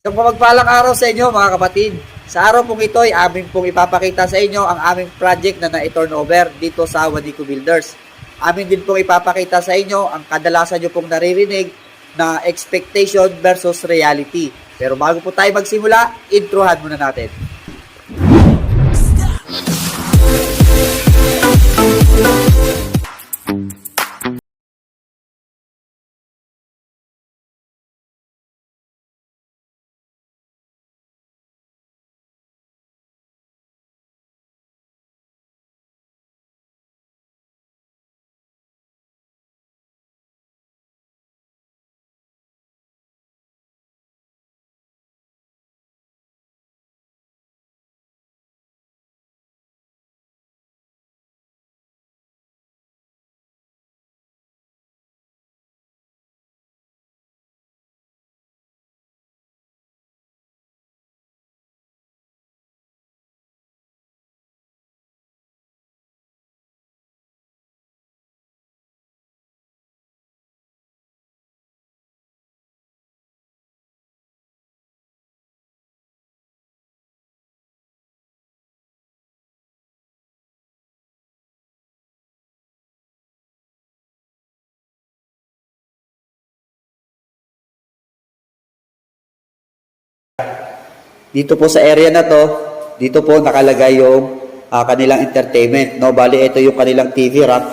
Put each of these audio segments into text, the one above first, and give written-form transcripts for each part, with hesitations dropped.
Magpalang araw sa inyo mga kapatid. Sa araw pong ito ay amin pong ipapakita sa inyo ang aming project na na-turnover dito sa Wanico Builders. Amin din pong ipapakita sa inyo ang kadalasan nyo pong naririnig na expectation versus reality. Pero bago po tayo magsimula, introhan muna natin. Dito po sa area na to, dito po nakalagay yung kanilang entertainment. No? Bali, ito yung kanilang TV rack.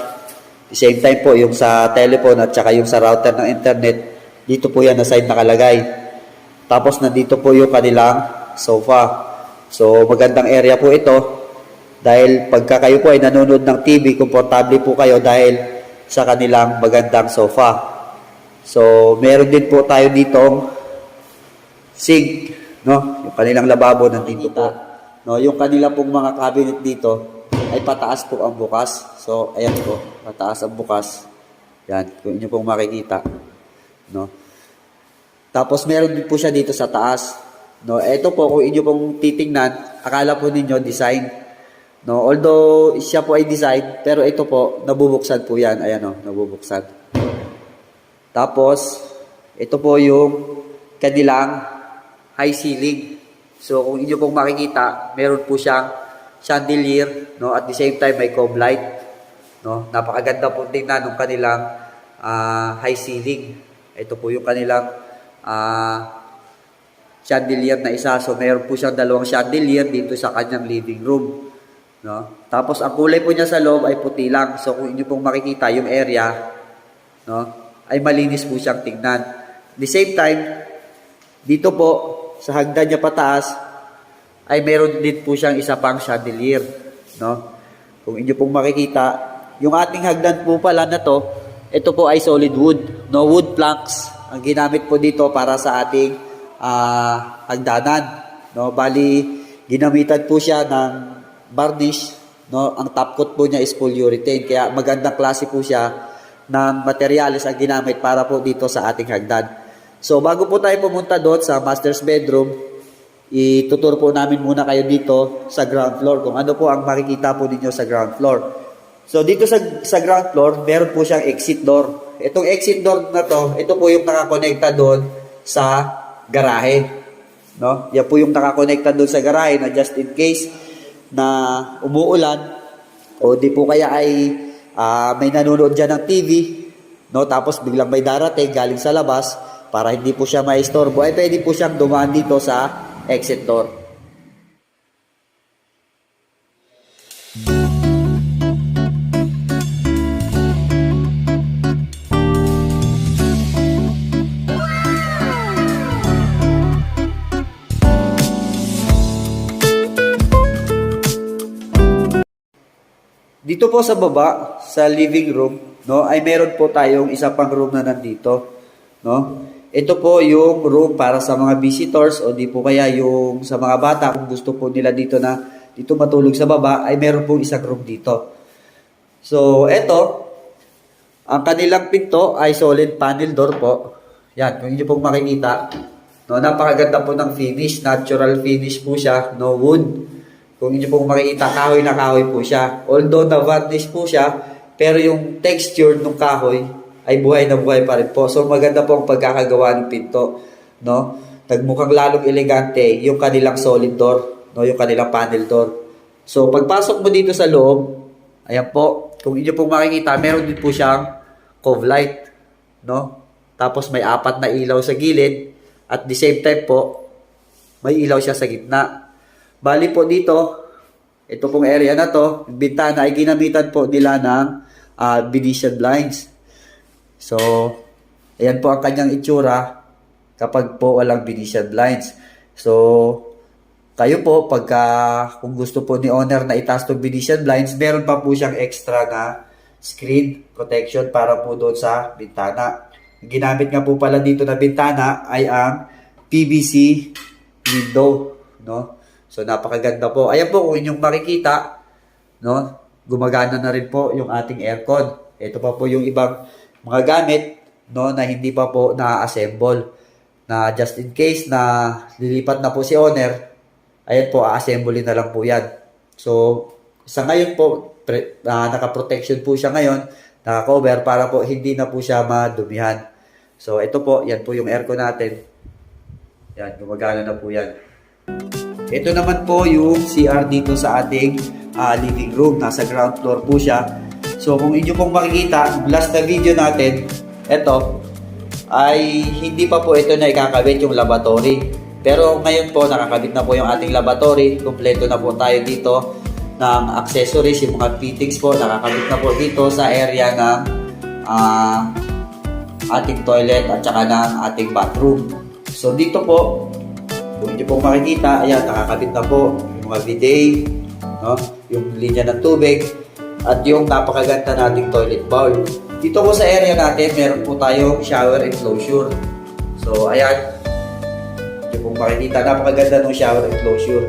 The same time po, yung sa telephone at saka yung sa router ng internet, dito po yan na side nakalagay. Tapos, nandito po yung kanilang sofa. So, magandang area po ito. Dahil pagka kayo po ay nanonood ng TV, komportable po kayo dahil sa kanilang magandang sofa. So, meron din po tayo ditong sink. No, yung kanilang lababo nandito po. No, yung kanila pong mga cabinet dito ay pataas po ang bukas. So, ayan po, pataas ang bukas. Yan, kung inyo pong makikita. No. Tapos meron din po siya dito sa taas. No, ito po kung inyo pong titingnan, akala po ninyo design. No, although siya po ay design, pero ito po nabubuksan po 'yan. Ayan oh, nabubuksan. Tapos ito po yung kanilang high ceiling. So, kung inyo pong makikita, meron po siyang chandelier, no? At the same time, may cove light, no? Napakaganda po tingnan ng kanilang high ceiling. Ito po yung kanilang chandelier na isa. So, meron po siyang dalawang chandelier dito sa kanyang living room, no? Tapos, ang kulay po niya sa loob ay puti lang. So, kung inyo pong makikita yung area, no? Ay malinis po siyang tingnan. At the same time, dito po, sa hagdan niya pataas, ay meron din po siyang isa pang chandelier. No? Kung inyo pong makikita, yung ating hagdan po pala na to, ito po ay solid wood. No? Wood planks ang ginamit po dito para sa ating hagdanan. No? Bali, ginamitan po siya ng varnish. No? Ang top coat po niya is polyurethane. Kaya magandang klase po siya ng materials ang ginamit para po dito sa ating hagdan. So, bago po tayo pumunta doon sa master's bedroom, ituturo po namin muna kayo dito sa ground floor kung ano po ang makikita po ninyo sa ground floor. So, dito sa ground floor, meron po siyang exit door. Itong exit door na to, ito po yung nakakonekta doon sa garahe. No? Yan po yung nakakonekta doon sa garahe na just in case na umuulan o di po kaya ay may nanonood dyan ng TV, no? Tapos biglang may darating galing sa labas, para hindi po siya maistorbo, ay pwede po siyang dumaan dito sa exit door. Dito po sa baba, sa living room, no, ay meron po tayong isa pang room na nandito, no? Ito po yung room para sa mga visitors o di po kaya yung sa mga bata kung gusto po nila dito matulog sa baba, ay meron po isang room dito. So, ito, ang kanilang pinto ay solid panel door po. Yan, kung inyo pong makikita, no, napakaganda po ng finish, natural finish po siya, no wood. Kung inyo pong makikita, kahoy na kahoy po siya. Although na-varnish po siya, pero yung texture ng kahoy ay buhay na buhay pa rin po. So, maganda po ang pagkakagawa ng pinto, no? nagmukhang lalong elegante yung kanilang solid door, no, yung kanilang panel door. So pagpasok mo dito sa loob, ayan po, kung inyo pong makikita, meron din po siyang cove light, no? Tapos may 4 na ilaw sa gilid at the same time po, may ilaw siya sa gitna. Bali po dito, ito pong area na to, yung bintana ay ginamitan po nila ng Venetian blinds. So, ayan po ang kanyang itsura kapag po walang Venetian blinds. So, kayo po, kung gusto po ni owner na itaas itong Venetian blinds, meron pa po siyang extra na screen protection para po doon sa bintana. Ginamit nga po pala dito na bintana ay ang PVC window, no? So, napakaganda po. Ayan po, kung inyong makikita, no? Gumagana na rin po yung ating aircon. Ito pa po yung ibang mga gamit, no, na hindi pa po na-assemble. Na just in case na lilipat na po si owner, ayan po, a-assemble na lang po yan. So, sa ngayon po, naka-protection po siya ngayon, naka-cover para po hindi na po siya madumihan. So, ito po, yan po yung aircon natin. Yan, gumagana na po yan. Ito naman po yung CR dito sa ating living room. Nasa ground floor po siya. So, kung inyo pong makikita, last na video natin, ito, ay hindi pa po ito na ikakabit yung lavatory. Pero ngayon po, nakakabit na po yung ating lavatory. Kompleto na po tayo dito ng accessories, yung mga fittings po. Nakakabit na po dito sa area ng ating toilet at saka ng ating bathroom. So dito po, kung hindi po makikita, ayan, nakakabit na po yung mga bidet, no? Yung linya ng tubig, at yung napakaganda nating toilet bowl. Dito po sa area natin, meron po tayong shower enclosure. So, ayan. Hindi po makikita. Napakaganda ng shower enclosure.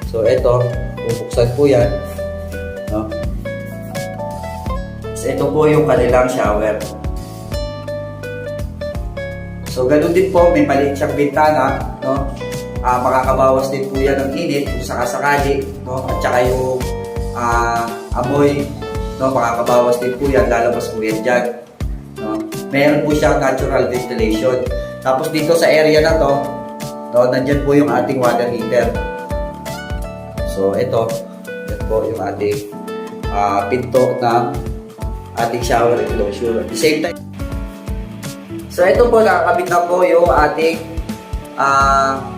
So, ito. Bubuksan po yan. No? So, ito po yung kanilang shower. So, ganun din po. May maliit siyang bintana. No? Makakabawas din po yan ng init kung sakasakali. No? At saka yung amoy, no, makakabawas din po yan, lalabas po yan dyan. No? Meron po siyang natural ventilation. Tapos dito sa area na to, no, nandyan po yung ating water heater. So ito, yan po yung ating pinto ng ating shower enclosure. At the same time, so ito po, nakakabit na po yung ating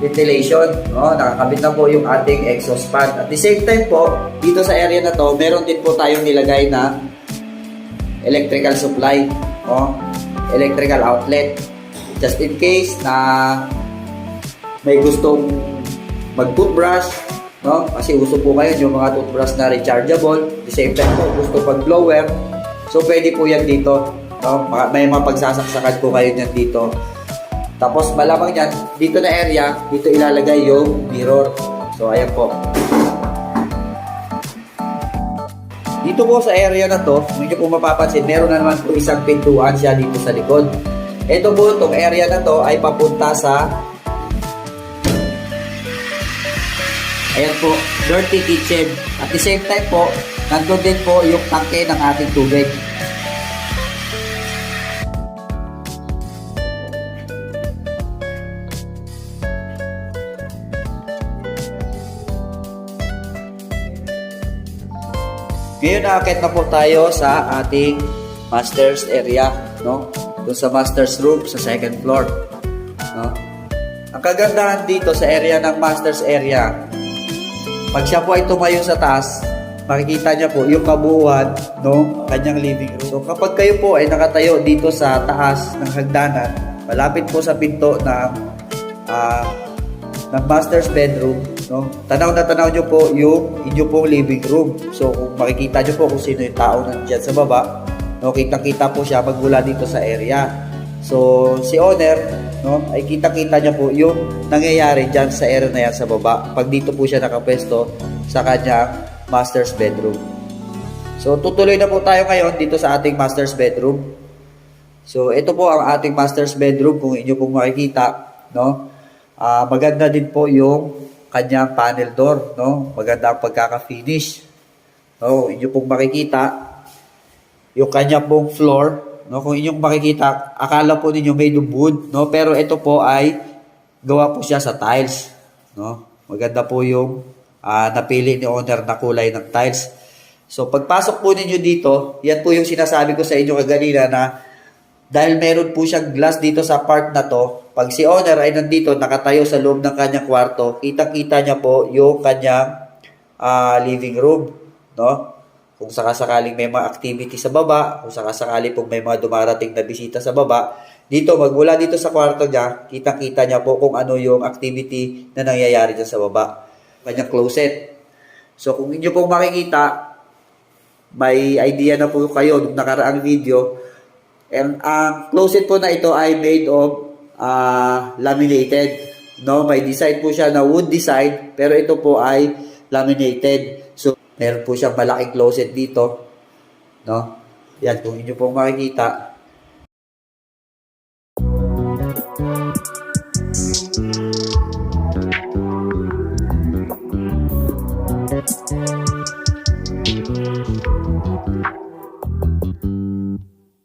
ventilation, no? Nakakabit na po yung ating exhaust fan. At the same time po, dito sa area na to, meron din po tayong nilagay na electrical supply, no? Electrical outlet. Just in case na may gustong mag-toothbrush, no? Kasi uso po ngayon yung mga toothbrush na rechargeable. At the same time po, gusto pag-blower. So, pwede po yan dito, no? May mga pagsasaksakan po kayo yan dito. Tapos malamang yan, dito na area, dito ilalagay yung mirror. So, ayan po. Dito po sa area na to, kung hindi po mapapansin, meron na naman po isang pintuan siya dito sa likod. Ito po, itong area na to ay papunta sa, ayan po, dirty kitchen. At the same time po, nandun din po yung tangke ng ating tubig. Ngayon, naakit na po tayo sa ating master's area, no? Doon sa master's room, sa second floor, no? Ang kagandahan dito sa area ng master's area, pag siya po ay tumayo sa taas, makikita niya po yung kabuuan ng kanyang living room. So, kapag kayo po ay nakatayo dito sa taas ng hagdanan, malapit po sa pinto ng master's bedroom, no? Tanaw na tanaw nyo po yung inyo pong living room. So, kung makikita nyo po kung sino yung tao nandiyan sa baba, no? Kitang-kita po siya magmula dito sa area. So, si owner, no, ay kitang-kita niya po yung nangyayari dyan sa area na yan sa baba. Pag dito po siya nakapwesto sa kanyang master's bedroom. So, tutuloy na po tayo ngayon dito sa ating master's bedroom. So, ito po ang ating master's bedroom kung inyo pong makikita, no? Maganda din po yung kanyang panel door, no? Maganda ang pagkaka-finish. No, inyo pong makikita yung kanya pong floor, no? Kung inyong makikita, akala po ninyo made of wood, no? Pero ito po ay gawa po siya sa tiles, no? Maganda po yung napili ni owner na kulay ng tiles. So, pagpasok po ninyo dito, yan po yung sinasabi ko sa inyo kaganina na dahil meron po siyang glass dito sa part na to, pag si owner ay nandito, nakatayo sa loob ng kanyang kwarto, kitang-kita niya po yung kanyang living room, no? Kung sakasakaling may mga activity sa baba, kung sakasakaling pong may mga dumarating na bisita sa baba, dito, magmula dito sa kwarto niya, kitang-kita niya po kung ano yung activity na nangyayari dyan sa baba. Kanyang closet. So, kung inyo pong makikita, may idea na po kayo nung nakaraang video. And ang closet po na ito ay made of laminated. No, may design po siya na wood design, pero ito po ay laminated. So, meron po siyang malaking closet dito. No? Yan, kung inyo pong makikita.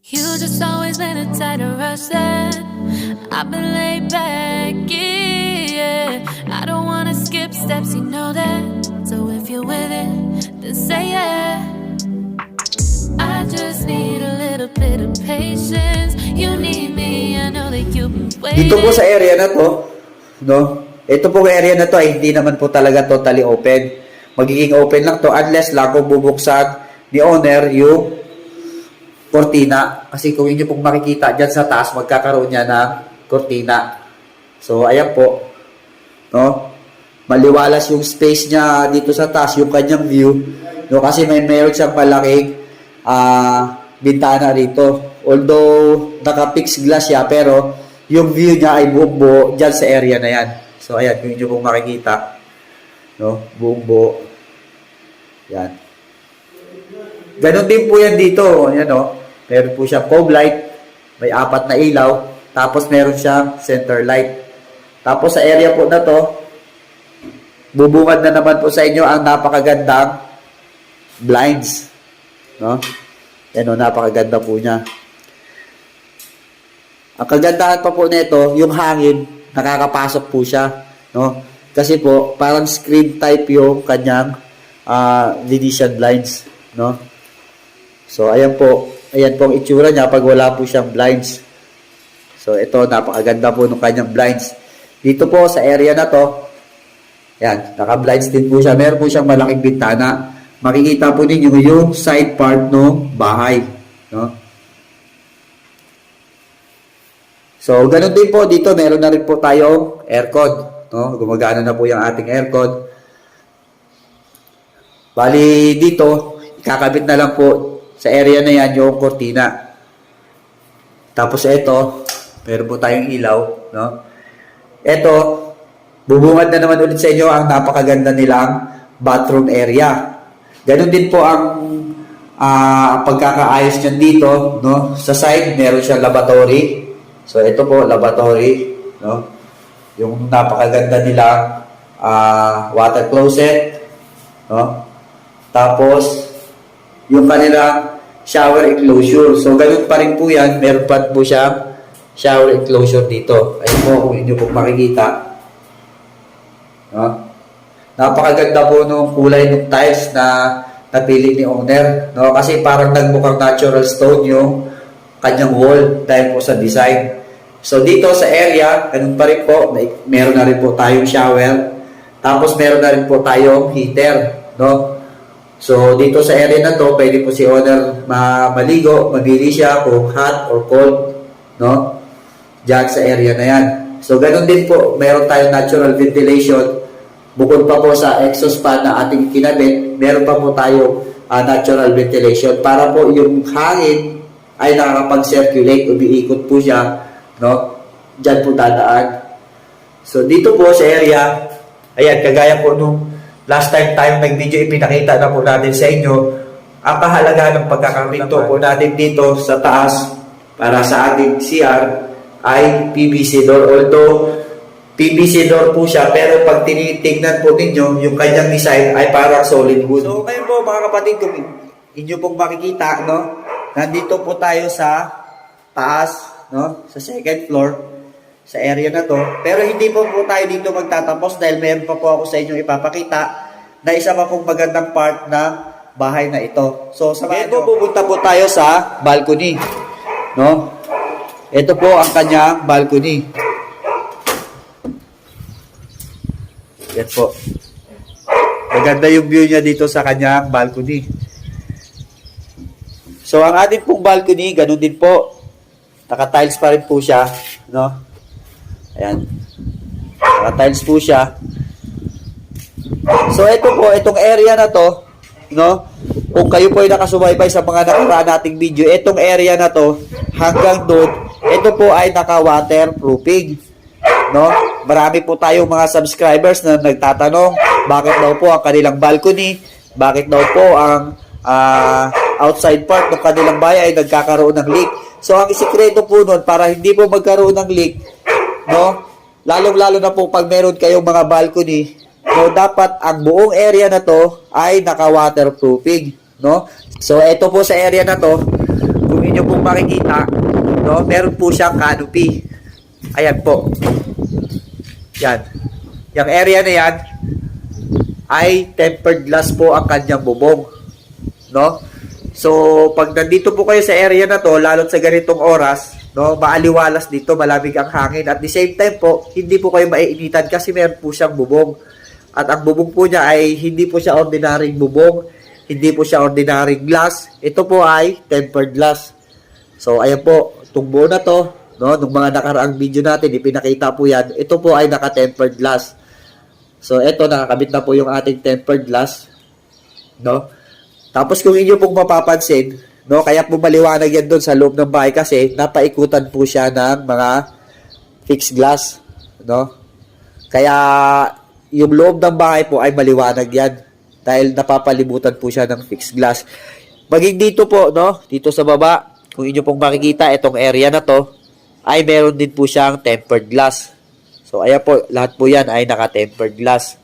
You just always been a tighter rush that I've been laid back, yeah. I don't wanna skip steps, you know that. So if you're with it, then say yeah. I just need a little bit of patience. You need me, I know that you've been waiting. Dito po sa area na to, no? Ito pong area na to ay hindi naman po talaga totally open. Magiging open lang to unless lang kung bubuksan ni owner yung kortina. Kasi kung inyo pong makikita dyan sa taas, magkakaroon niya ng kortina. So, ayan po. No? Maliwalas yung space niya dito sa taas, yung kanyang view. No? Kasi meron siyang malaking bintana rito. Although, naka-fixed glass siya, pero yung view niya ay buong buo dyan sa area na yan. So, ayan, kung inyo pong makikita. No? Buong buo. Yan. Ganon din po yan dito. Ayan, no? Meron po siyang fog light, may 4 na ilaw, tapos meron siyang center light. Tapos sa area po na to, bubungad na naman po sa inyo ang napakagandang blinds. No? Yan o, napakaganda po niya. Ang kagandahan pa po nito, yung hangin, nakakapasok po siya. No? Kasi po, parang screen type yung kanyang Venetian blinds. No? So, ayan po. Ayan po ang itsura niya pag wala po siyang blinds. So, ito, napakaganda po ng kanyang blinds. Dito po sa area na to, yan, naka-blinds din po siya. Meron po siyang malaking bintana. Makikita po ninyo yung side part ng bahay. No? So, ganun din po dito. Meron na rin po tayong aircon. No? Gumagana na po yung ating aircon. Bali, dito, ikakabit na lang po sa area na yan yung kortina. Tapos ito, meron po tayong ilaw, no? Ito, bubungad na naman ulit sa inyo ang napakaganda nilang bathroom area. Ganon din po ang pagkakaayos niyan dito, no? Sa side, meron siyang lavatory. So ito po, lavatory, no? Yung napakaganda nilang water closet, no? Tapos yung kanilang shower enclosure. So, ganun pa rin po yan. Meron pa po siyang shower enclosure dito. Ayun po, kung inyo po makikita. No? Napakaganda po nung kulay ng tiles na napili ni owner. No? Kasi parang nagmukhang natural stone yung kanyang wall dahil po sa design. So, dito sa area, ganun pa rin po. Meron na rin po tayong shower. Tapos, meron na rin po tayong heater. No? So, dito sa area na to, pwede po si owner maligo, mabili siya kung hot or cold, no? Diyan sa area na yan. So, ganun din po, meron tayong natural ventilation. Bukod pa po sa exhaust fan na ating kinabit, meron pa po tayong natural ventilation para po yung hangin ay nakakapag-circulate, umiikot po siya, no? Diyan po dadaan. So, dito po sa area, ayan, kagaya po nung last time tayong nag-video, ipinakita na po natin sa inyo ang kahalagahan ng pagkakapinto po natin dito sa taas para sa ating CR ay PVC door. Although PVC door po siya, pero pag tinitingnan po ninyo, yung kanyang design ay parang solid wood. So ngayon po mga kapatid, kung inyo pong makikita, no, nandito po tayo sa taas, no, sa second floor. sa area na to. Pero hindi po tayo dito magtatapos dahil meron pa po ako sa inyo ipapakita na isa pa pong magandang part ng bahay na ito. So, sa ngayon po, pupunta po tayo sa balcony. No? Ito po ang kanyang balcony. Yan po. Maganda yung view niya dito sa kanyang balcony. So, ang ating pong balcony, ganun din po. Naka-tiles pa rin po siya. No? Ayan. Naka-tiles po siya. So, ito po, itong area na to, no? Kung kayo po ay nakasubaybay sa mga nakaraan nating video, itong area na to, hanggang doon, ito po ay naka-waterproofing. No? Marami po tayong mga subscribers na nagtatanong, bakit daw po ang kanilang balcony, bakit daw po ang outside part ng kanilang bahay ay nagkakaroon ng leak. So, ang isikreto po nun, para hindi po magkaroon ng leak, no? Lalong-lalo na po pag meron kayong mga balcony, no, dapat ang buong area na to ay naka-waterproofing, no? So, ito po sa area na to, kung inyo pong makikita, no, meron po siyang canopy. Ayan po. Yan. Yung area na yan ay tempered glass po ang kanyang bubong, no? So, pag nandito po kayo sa area na to, lalo't sa ganitong oras, no, maaliwalas dito, malamig ang hangin. At the same time po, hindi po kayo maiinitan kasi meron po siyang bubong. At ang bubong po niya ay hindi po siya ordinaryong bubong, hindi po siya ordinaryong glass. Ito po ay tempered glass. So, ayan po, itong buo na to, no, nung mga nakaraang video natin, ipinakita po yan, ito po ay naka-tempered glass. So, ito, nakakabit na po yung ating tempered glass, no. Tapos, kung inyo pong mapapansin, no, kaya po maliwanag yan doon sa loob ng bahay kasi napaikutan po siya ng mga fixed glass, no. Kaya, yung loob ng bahay po ay maliwanag yan dahil napapalibutan po siya ng fixed glass. Maging dito po, no, dito sa baba, kung inyo pong makikita, itong area na to, ay meron din po siyang tempered glass. So, ayan po, lahat po yan ay naka-tempered glass.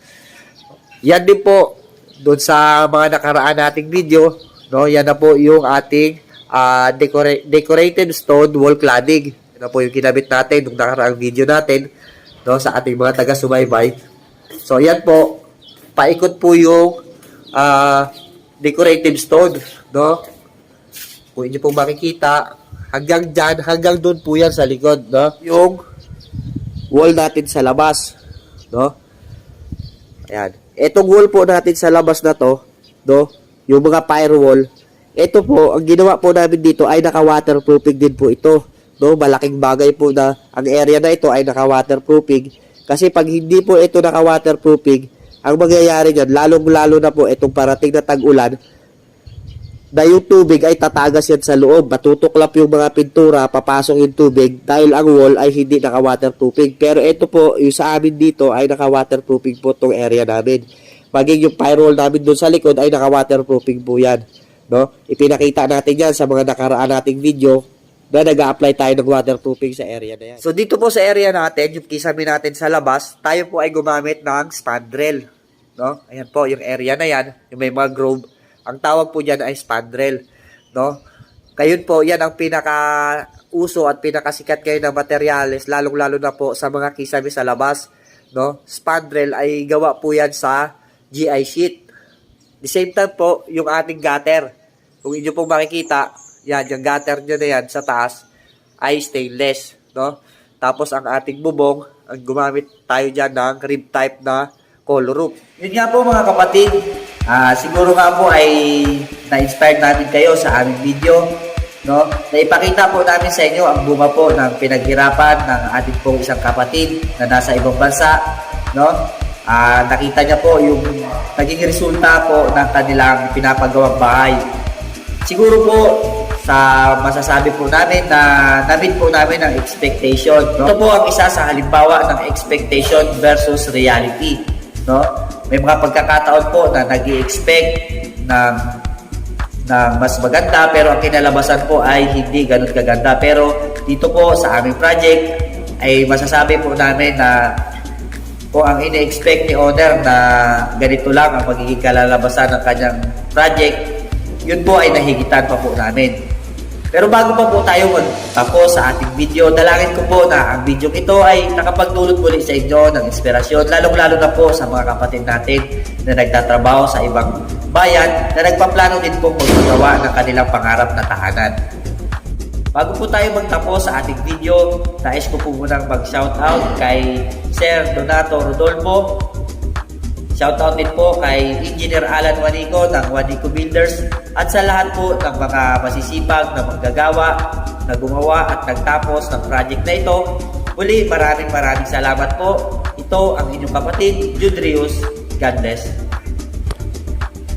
Yan din po, doon sa mga nakaraan nating video, no, yan na po yung ating decorated stone wall cladding. Yan na po yung kinabit natin nung nakaraang video natin, no, sa ating mga taga-subaybay. So, yan po, paikot po yung decorative stone, no? Kung inyo pong makikita, hanggang dyan, hanggang doon po yan sa likod, no? Yung wall natin sa labas, no? Ayan. Etong wall po natin sa labas na to, no? Yung mga firewall, ito po, ang ginawa po namin dito ay naka-waterproofing din po ito, no? Malaking bagay po na ang area na ito ay naka-waterproofing. Kasi pag hindi po ito naka-waterproofing, ang mangyayari dyan, lalong-lalo na po itong parating na tag-ulan, na yung tubig ay tatagas yan sa loob. Matutuklap yung mga pintura, papasok yung tubig dahil ang wall ay hindi naka-waterproofing. Pero ito po, yung sa amin dito ay naka-waterproofing po itong area namin. Maging yung firewall namin doon sa likod ay naka-waterproofing po yan. No? Ipinakita natin yan sa mga nakaraan nating video na nag-a-apply tayo ng waterproofing sa area na yan. So dito po sa area natin, yung kisame natin sa labas, tayo po ay gumamit ng spandrel. No? Ayan po, yung area na yan, yung may mga grove. Ang tawag po dyan ay spandrel, no? Kayun po, yan ang pinaka-uso at pinakasikat kayo ng materyales, lalong-lalo na po sa mga kisame sa labas, no? Spandrel ay gawa po yan sa GI sheet. The same time po, yung ating gutter. Kung inyo pong makikita, yan, yung gutter nyo na yan sa taas ay stainless, no? Tapos ang ating bubong, ang gumamit tayo dyan ng rib type na color roof. Yun nga po mga kapatid, siguro nga po ay na-inspire natin kayo sa aming video, no? Naipakita po namin sa inyo ang bunga po ng pinaghirapan ng ating pong isang kapatid na nasa ibang bansa, no? Nakita niya po yung naging resulta po ng kanilang pinapagawang bahay. Siguro po sa masasabi po namin na na-meet po namin ang expectation, no? Ito po ang isa sa halimbawa ng expectation versus reality, no? May mga pagkakataon po na nag-i-expect ng mas maganda pero ang kinalabasan po ay hindi ganun kaganda. Pero dito po sa aming project ay masasabi po namin na kung ang ine-expect ni owner na ganito lang ang magiging kalalabasan ng kanyang project, yun po ay nahigitan pa po namin. Pero bago pa po tayo magtapos sa ating video, dalangin ko po na ang video ito ay nakapagdulot muli sa inyo ng inspirasyon, lalong-lalo na po sa mga kapatid natin na nagtatrabaho sa ibang bayan na nagpaplano din po magpagawa ng kanilang pangarap na tahanan. Bago po tayo magtapos sa ating video, nais ko po munang mag-shoutout kay Sir Donato Rodolfo. Shoutout din po kay Engineer Alan Juanico ng Juanico Builders at sa lahat po ng mga masisipag na manggagawa, na gumawa at nagtapos ng project na ito. Muli, maraming salamat po. Ito ang inyong kapatid, Jude Rios. God bless.